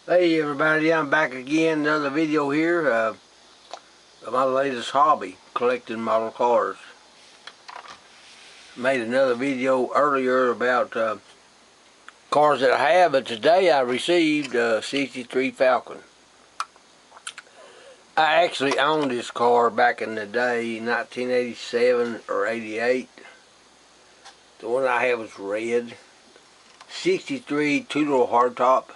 Hey everybody, I'm back again, another video here of my latest hobby, collecting model cars. Made another video earlier about cars that I have, but today I received a 63 Falcon. I actually owned this car back in the day, 1987 or 88. The one I had was red. 63 two-door hardtop.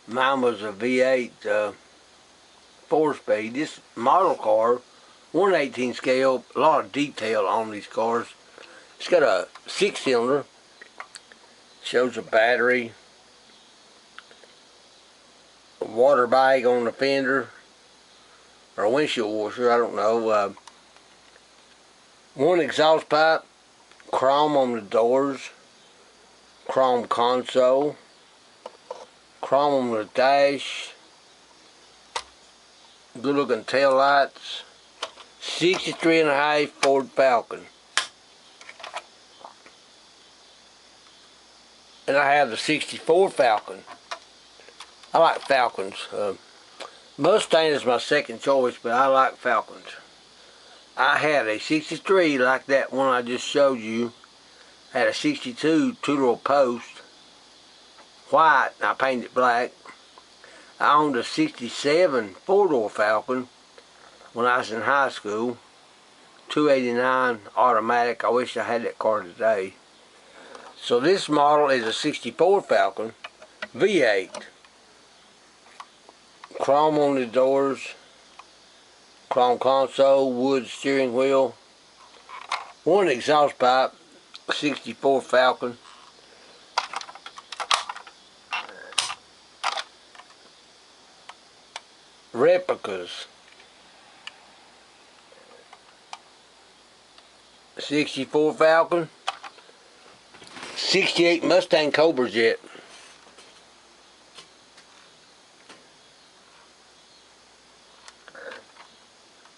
Mine was a V8 4-speed. This model car, 1/18 scale, a lot of detail on these cars. It's got a 6-cylinder. Shows a battery. A water bag on the fender. Or a windshield washer, I don't know. One exhaust pipe. Chrome on the doors. Chrome console. Chrome on the dash. Good looking tail lights. 63.5 Ford Falcon. And I have the 64 Falcon. I like Falcons. Mustang is my second choice, but I like Falcons. I had a 63 like that one I just showed you. I had a 62 two-door post. White, and I painted it black. I owned a 67 four-door Falcon when I was in high school. 289 automatic. I wish I had that car today. So this model is a 64 Falcon V8. Chrome on the doors. Chrome console. Wood steering wheel. One exhaust pipe. 64 Falcon. Replicas. 64 Falcon. 68 Mustang Cobra Jet.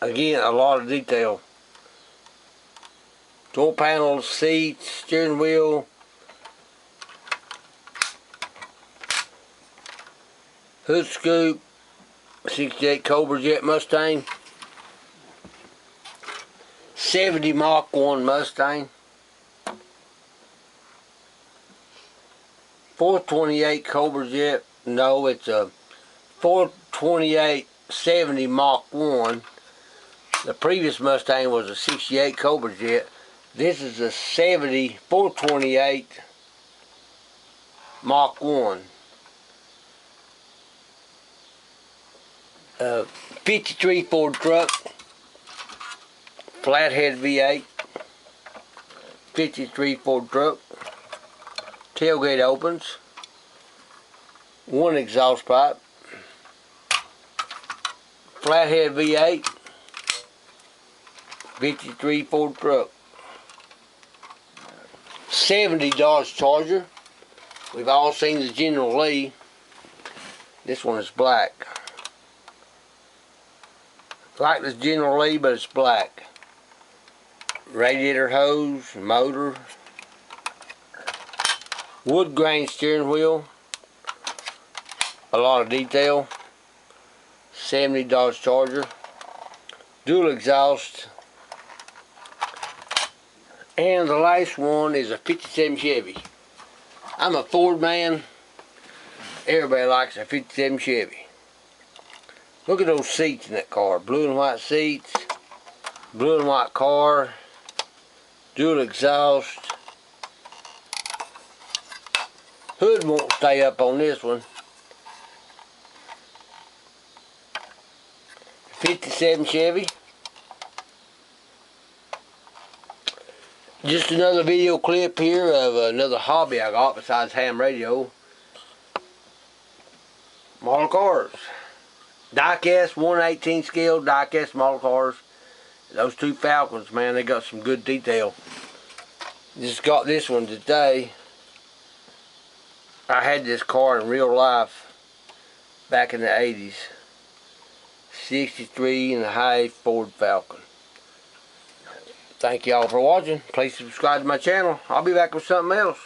Again, a lot of detail. Door panels, seats, steering wheel. Hood scoop. 68 Cobra Jet Mustang. 70 Mach 1 Mustang. 428 Cobra Jet. No, it's a 428 70 Mach 1. The previous Mustang was a 68 Cobra Jet. This is a 70 428 Mach 1. 53 Ford truck. Flathead V8. 53 Ford truck. Tailgate opens. One exhaust pipe. Flathead V8. 53 Ford truck. 70 Dodge Charger. We've all seen the General Lee. This one is black. Like this General Lee, but it's black. Radiator hose, motor. Wood grain steering wheel. A lot of detail. 70 Dodge Charger. Dual exhaust. And the last one is a 57 Chevy. I'm a Ford man. Everybody likes a 57 Chevy. Look at those seats in that car. Blue and white seats. Blue and white car. Dual exhaust. Hood won't stay up on this one. 57 Chevy. Just another video clip here of another hobby I got besides ham radio. Model cars. Diecast 1/18 scale diecast model cars. Those two Falcons, man, they got some good detail. Just got this one today. I had this car in real life back in the 80s. 63.5 Ford Falcon. Thank y'all for watching. Please subscribe to my channel. I'll be back with something else.